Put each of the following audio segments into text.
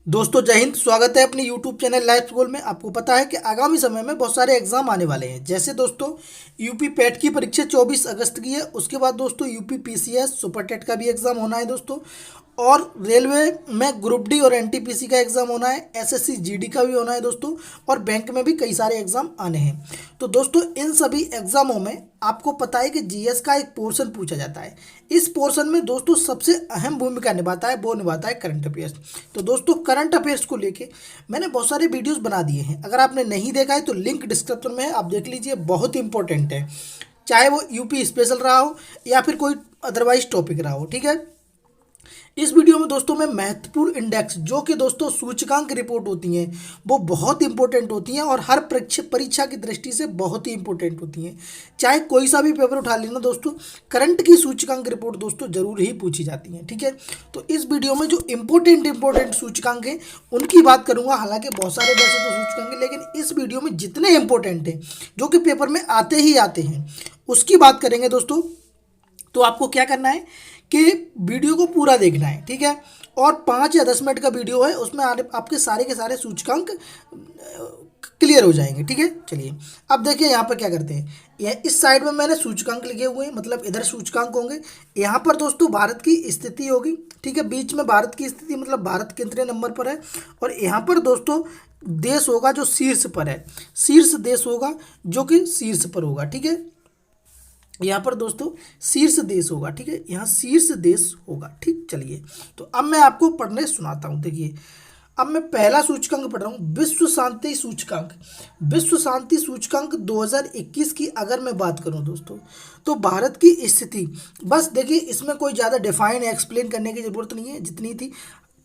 दोस्तों जय हिंद। स्वागत है अपने यूट्यूब चैनल लाइफ स्कूल में। आपको पता है कि आगामी समय में बहुत सारे एग्जाम आने वाले हैं। जैसे दोस्तों यूपी पेट की परीक्षा 24 अगस्त की है। उसके बाद दोस्तों यूपी पीसीएस सुपर टेट का भी एग्जाम होना है दोस्तों। और रेलवे में ग्रुप डी और एनटीपीसी का एग्जाम होना है। एसएससी जीडी का भी होना है दोस्तों। और बैंक में भी कई सारे एग्जाम आने हैं। तो दोस्तों इन सभी एग्जामों में आपको पता है कि जीएस का एक पोर्शन पूछा जाता है। इस पोर्शन में दोस्तों सबसे अहम भूमिका निभाता है, वो निभाता है करंट अफेयर्स। तो दोस्तों करंट अफेयर्स को लेके मैंने बहुत सारे वीडियोस बना दिए हैं। अगर आपने नहीं देखा है तो लिंक डिस्क्रिप्शन में है, आप देख लीजिए। बहुत इंपॉर्टेंट है, चाहे वो यूपी स्पेशल रहा हो या फिर कोई अदरवाइज टॉपिक रहा हो। ठीक है। इस वीडियो में दोस्तों मैं महत्वपूर्ण इंडेक्स, जो कि दोस्तों सूचकांक रिपोर्ट होती हैं, वो बहुत इंपॉर्टेंट होती हैं और हर परीक्षा परीक्षा की दृष्टि से बहुत ही इंपॉर्टेंट होती हैं। चाहे कोई सा भी पेपर उठा लेना दोस्तों, करंट की सूचकांक रिपोर्ट दोस्तों जरूर ही पूछी जाती हैं। ठीक है। तो इस वीडियो में जो इंपॉर्टेंट सूचकांक हैं उनकी बात करूंगा। हालांकि बहुत सारे वैसे तो सूचकांक हैं, लेकिन इस वीडियो में जितने इंपॉर्टेंट हैं, जो कि पेपर में आते ही आते हैं, उसकी बात करेंगे दोस्तों। तो आपको क्या करना है कि वीडियो को पूरा देखना है। ठीक है। और 5 या 10 मिनट का वीडियो है, उसमें आपके सारे के सारे सूचकांक क्लियर हो जाएंगे। ठीक है। चलिए अब देखिए यहाँ पर क्या करते हैं। यह इस साइड में मैंने सूचकांक लिखे हुए हैं, मतलब इधर सूचकांक होंगे। यहाँ पर दोस्तों भारत की स्थिति होगी। ठीक है। बीच में भारत की स्थिति, मतलब भारत कितने नंबर पर है। और यहाँ पर दोस्तों देश होगा जो शीर्ष पर है, शीर्ष देश होगा जो कि शीर्ष पर होगा। ठीक है। यहाँ पर दोस्तों शीर्ष देश होगा। ठीक है। यहाँ शीर्ष देश होगा। ठीक। चलिए तो अब मैं आपको पढ़ने सुनाता हूँ। देखिए अब मैं पहला सूचकांक पढ़ रहा हूँ, विश्व शांति सूचकांक। विश्व शांति सूचकांक 2021 की अगर मैं बात करूँ दोस्तों, तो भारत की स्थिति, बस देखिए इसमें कोई ज़्यादा डिफाइन एक्सप्लेन करने की ज़रूरत नहीं है। जितनी थी,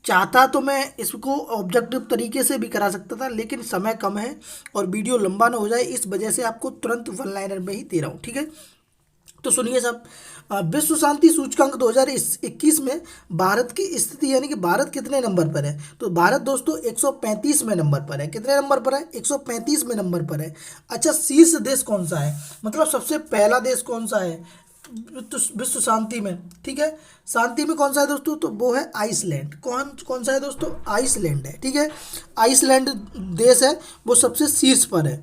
चाहता तो मैं इसको ऑब्जेक्टिव तरीके से भी करा सकता था, लेकिन समय कम है और वीडियो लंबा ना हो जाए, इस वजह से आपको तुरंत वन लाइनर में ही दे रहा हूँ। ठीक है। तो सुनिए सब। विश्व शांति सूचकांक 2021 में भारत की स्थिति, यानी कि भारत कितने नंबर पर है। तो भारत दोस्तों 135 में नंबर पर है। कितने नंबर पर है? 135 में नंबर पर है। अच्छा, शीर्ष देश कौन सा है, मतलब सबसे पहला देश कौन सा है विश्व शांति में? ठीक है। शांति में कौन सा है दोस्तों? तो वो है आइसलैंड। कौन कौन सा है दोस्तों? आइसलैंड है। ठीक है। आइसलैंड देश है, वो सबसे शीर्ष पर है।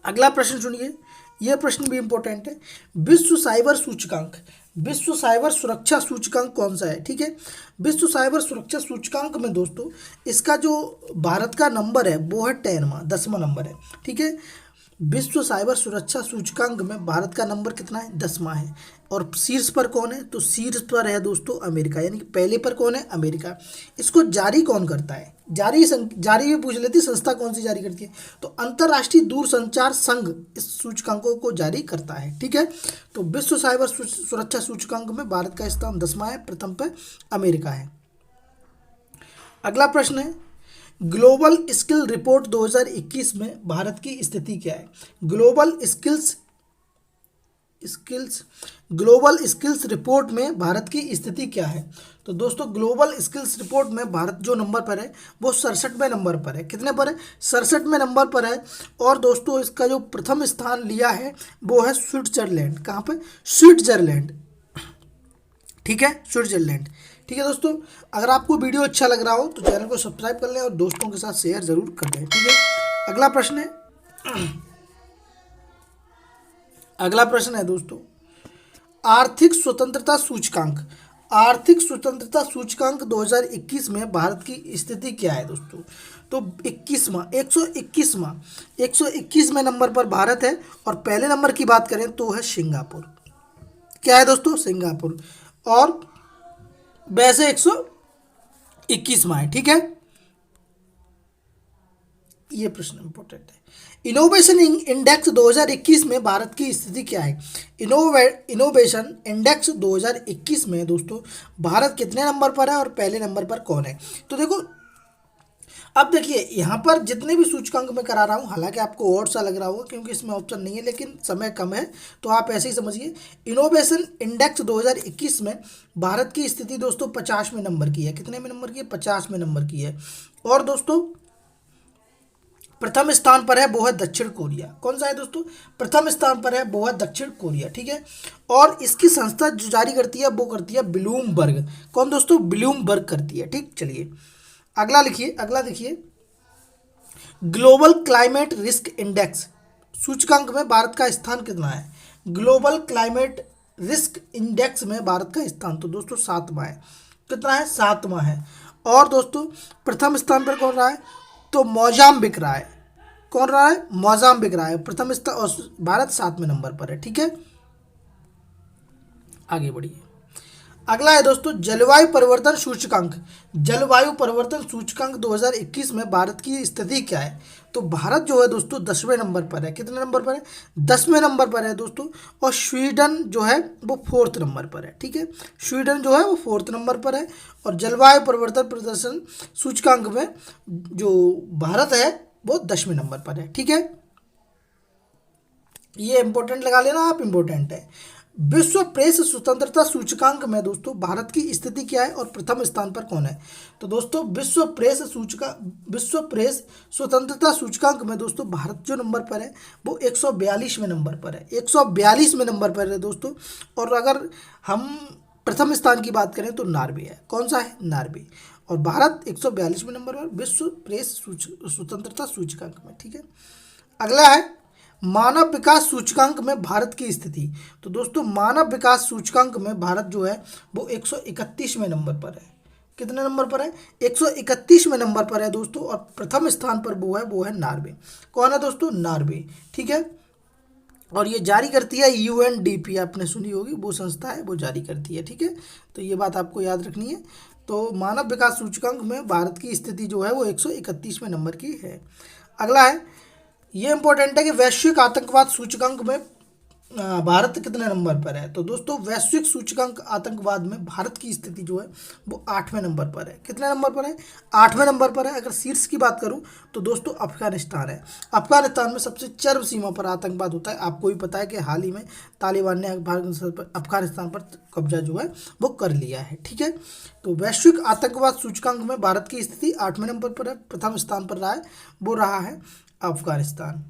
अगला प्रश्न सुनिए, यह प्रश्न भी इंपॉर्टेंट है। विश्व साइबर सूचकांक, विश्व साइबर सुरक्षा सूचकांक कौन सा है? ठीक है। विश्व साइबर सुरक्षा सूचकांक में दोस्तों इसका जो भारत का नंबर है वो है 10वां नंबर है। ठीक है। विश्व साइबर सुरक्षा सूचकांक में भारत का नंबर कितना है? 10वां है। और शीर्ष पर कौन है? तो शीर्ष पर है दोस्तों अमेरिका, यानी कि पहले पर कौन है? अमेरिका। इसको जारी कौन करता है? जारी भी पूछ लेती, संस्था कौन सी जारी करती है? तो अंतर्राष्ट्रीय दूरसंचार संघ इस सूचकांकों को जारी करता है। ठीक है। तो विश्व साइबर सुरक्षा सूचकांक में भारत का स्थान 10वां है, प्रथम पे अमेरिका है। अगला प्रश्न है, ग्लोबल स्किल रिपोर्ट 2021 में भारत की स्थिति क्या है? Global skills global skills report में भारत की स्थिति क्या है? तो दोस्तों ग्लोबल स्किल्स रिपोर्ट में भारत जो नंबर पर है वो 67वें नंबर पर है। कितने पर है? 67वें नंबर पर है। और दोस्तों इसका जो प्रथम स्थान लिया है वो है स्विट्जरलैंड। कहाँ पे? स्विट्जरलैंड। ठीक है, स्विट्जरलैंड। ठीक है दोस्तों, अगर आपको वीडियो अच्छा लग रहा हो तो चैनल को सब्सक्राइब कर लें और दोस्तों के साथ शेयर जरूर कर दें। ठीक है। अगला प्रश्न है दोस्तों, आर्थिक स्वतंत्रता सूचकांक। आर्थिक स्वतंत्रता सूचकांक 2021 में भारत की स्थिति क्या है दोस्तों? तो 21वां, 121वें नंबर पर भारत है। और पहले नंबर की बात करें तो है सिंगापुर। क्या है दोस्तों? सिंगापुर। और वैसे 121वां है। ठीक है। ये प्रश्न इंपॉर्टेंट है। इनोवेशन इंडेक्स 2021 में भारत की स्थिति क्या है? इनोवेशन इंडेक्स 2021 में दोस्तों भारत कितने नंबर पर है और पहले नंबर पर कौन है? तो देखो, अब देखिए यहाँ पर जितने भी सूचकांक मैं करा रहा हूँ, हालांकि आपको और सा लग रहा होगा क्योंकि इसमें ऑप्शन नहीं है, लेकिन समय कम है तो आप ऐसे ही समझिए। इनोवेशन इंडेक्स 2021 में भारत की स्थिति दोस्तों 50वें नंबर की है। कितने में नंबर की है? 50वें नंबर की है। और दोस्तों प्रथम स्थान पर है वो है दक्षिण कोरिया। कौन सा है दोस्तों? प्रथम स्थान पर है वो है दक्षिण कोरिया। ठीक है। और इसकी संस्था जो जारी करती है वो करती है ब्लूमबर्ग। कौन दोस्तों? ब्लूमबर्ग करती है। ठीक। चलिए अगला देखिए, ग्लोबल क्लाइमेट रिस्क इंडेक्स सूचकांक में भारत का स्थान कितना है? ग्लोबल क्लाइमेट रिस्क इंडेक्स में भारत का स्थान तो दोस्तों 7वां है। कितना है? 7वां है। और दोस्तों प्रथम स्थान पर कौन रहा है? तो मोजाम्बिक रहा है। कौन रहा है? मोजाम्बिक रहा है प्रथम स्थान, और भारत 7वें नंबर पर है। ठीक है, आगे बढ़िए। अगला है दोस्तों जलवायु परिवर्तन सूचकांक। जलवायु परिवर्तन सूचकांक 2021 में भारत की स्थिति क्या है? तो भारत जो है दोस्तों 10वें नंबर पर है। कितने नंबर पर है? 10वें नंबर पर है दोस्तों। और स्वीडन जो है वो 4th नंबर पर है। ठीक है, स्वीडन जो है वो 4th नंबर पर है। और जलवायु परिवर्तन प्रदर्शन सूचकांक में जो भारत है वो 10वें नंबर पर है। ठीक है, ये इंपॉर्टेंट लगा लेना आप, इंपॉर्टेंट है। विश्व प्रेस स्वतंत्रता सूचकांक में दोस्तों भारत की स्थिति क्या है और प्रथम स्थान पर कौन है? तो दोस्तों विश्व प्रेस स्वतंत्रता सूचकांक में दोस्तों भारत जो नंबर पर है वो 142वें नंबर पर है। 142वें नंबर पर है दोस्तों। और अगर हम प्रथम स्थान की बात करें तो नॉर्वे है। कौन सा है? नॉर्वे। और भारत 142वें नंबर पर विश्व प्रेस स्वतंत्रता सूचकांक में। ठीक है, अगला है मानव विकास सूचकांक में भारत की स्थिति। तो दोस्तों मानव विकास सूचकांक में भारत जो है वो 131वें नंबर पर है। कितने नंबर पर है? 131वें नंबर पर है दोस्तों। और प्रथम स्थान पर वो है नॉर्वे। कौन है दोस्तों? नॉर्वे। ठीक है, और ये जारी करती है UNDP, आपने सुनी होगी, वो संस्था है, वो जारी करती है। ठीक है, तो ये बात आपको याद रखनी है। तो मानव विकास सूचकांक में भारत की स्थिति जो है वो 131वें नंबर की है। अगला है, ये इंपॉर्टेंट है कि वैश्विक आतंकवाद सूचकांक में भारत कितने नंबर पर है? तो दोस्तों वैश्विक सूचकांक आतंकवाद में भारत की स्थिति जो है वो 8वें नंबर पर है। कितने नंबर पर है? 8वें नंबर पर है। अगर शीर्ष की बात करूं तो दोस्तों अफगानिस्तान है। अफगानिस्तान में सबसे चरम सीमा पर आतंकवाद होता है। आपको भी पता है कि हाल ही में तालिबान ने अफगानिस्तान पर कब्जा जो है वो कर लिया है। ठीक है, तो वैश्विक आतंकवाद सूचकांक में भारत की स्थिति 8वें नंबर पर है। प्रथम स्थान पर रहा है वो रहा है अफगानिस्तान।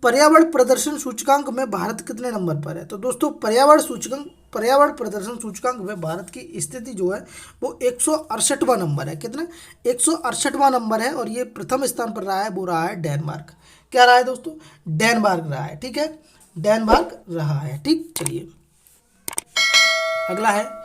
पर्यावरण प्रदर्शन सूचकांक में भारत कितने नंबर पर है? तो दोस्तों पर्यावरण प्रदर्शन सूचकांक में भारत की स्थिति जो है वो 168वां नंबर है। कितना? 168वां नंबर है। और ये प्रथम स्थान पर रहा है वो रहा है डेनमार्क। क्या रहा है दोस्तों? डेनमार्क रहा है। ठीक है, डेनमार्क रहा है। ठीक, चलिए अगला है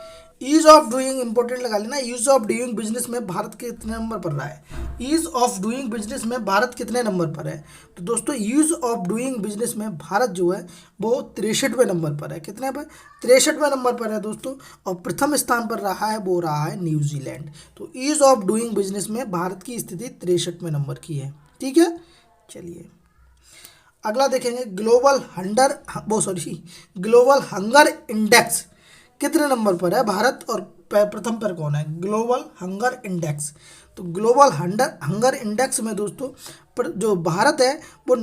ईज ऑफ डूइंग, इंपॉर्टेंट लगा लेना। ईज ऑफ डूइंग बिजनेस में भारत कितने नंबर पर रहा है? ईज ऑफ डूइंग बिजनेस में भारत कितने नंबर पर है? तो दोस्तों ईज ऑफ डूइंग बिजनेस में भारत जो है वो 63वें नंबर पर है। कितने पर? 63वें नंबर पर है दोस्तों। और प्रथम स्थान पर रहा है वो रहा है न्यूजीलैंड। तो ईज ऑफ डूइंग बिजनेस में भारत की स्थिति 63वें नंबर की है। ठीक है, चलिए अगला देखेंगे ग्लोबल हंगर इंडेक्स कितने नंबर पर है भारत, और प्रथम पर कौन है? Global hunger index. तो ग्लोबल हंगर इंडेक्स में दोस्तों जो भारत है वो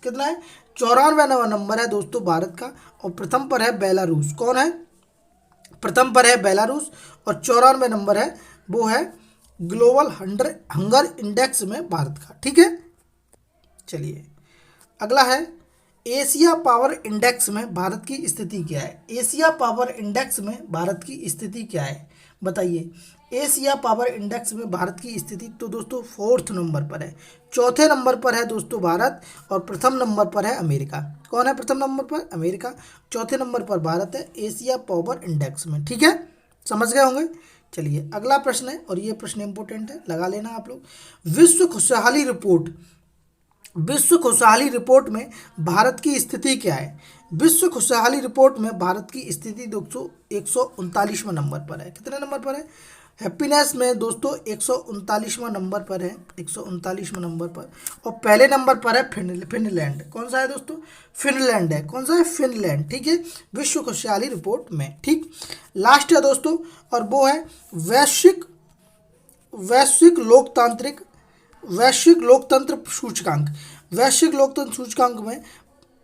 कितना है? 94वां नंबर है दोस्तों भारत का। और प्रथम पर है बेलारूस। कौन है? प्रथम पर है बेलारूस। और 94 नंबर है वो है ग्लोबल हंगर इंडेक्स में भारत का। ठीक है, चलिए अगला है एशिया पावर इंडेक्स में भारत की स्थिति क्या है? एशिया पावर इंडेक्स में भारत की स्थिति क्या है बताइए? एशिया पावर इंडेक्स में भारत की स्थिति तो दोस्तों 4th नंबर पर है। चौथे नंबर पर है दोस्तों भारत। और प्रथम नंबर पर है अमेरिका। कौन है प्रथम नंबर पर? अमेरिका। चौथे नंबर पर भारत है एशिया पावर इंडेक्स में। ठीक है, समझ गए होंगे। चलिए अगला प्रश्न है, और ये प्रश्न इंपॉर्टेंट है, लगा लेना आप लोग। विश्व खुशहाली रिपोर्ट में भारत की स्थिति क्या है? विश्व खुशहाली रिपोर्ट में भारत की स्थिति दोस्तों 139वां नंबर पर है। कितने नंबर पर है? हैप्पीनेस में दोस्तों 139वां नंबर पर है। 139वां नंबर पर। और पहले नंबर पर है फिनलैंड। कौन सा है दोस्तों? फिनलैंड है। कौन सा है? फिनलैंड। ठीक है, विश्व खुशहाली रिपोर्ट में। ठीक, लास्ट है दोस्तों, और वो है वैश्विक लोकतंत्र सूचकांक। वैश्विक लोकतंत्र सूचकांक में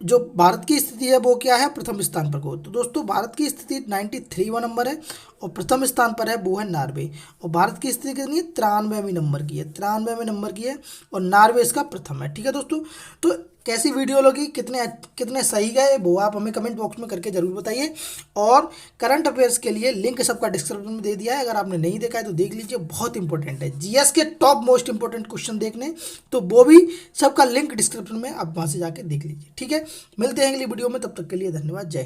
जो भारत की स्थिति है वो क्या है? प्रथम स्थान पर को। तो दोस्तों भारत की स्थिति 93वां नंबर है। और प्रथम स्थान पर है वो है नॉर्वे। और भारत की स्थिति कितनी है? 93वें नंबर की है। 93वें नंबर की है। और नॉर्वे इसका प्रथम है। ठीक है दोस्तों, तो कैसी वीडियो लगी, कितने कितने सही गए, वो आप हमें कमेंट बॉक्स में करके ज़रूर बताइए। और करंट अफेयर्स के लिए लिंक सबका डिस्क्रिप्शन में दे दिया है, अगर आपने नहीं देखा है तो देख लीजिए, बहुत इंपॉर्टेंट है। जीएस के टॉप मोस्ट इंपॉर्टेंट क्वेश्चन देखने, तो वो भी सबका लिंक डिस्क्रिप्शन में, आप वहाँ से जाके देख लीजिए। ठीक है, मिलते हैं अगली वीडियो में, तब तक के लिए धन्यवाद, जय हिंद।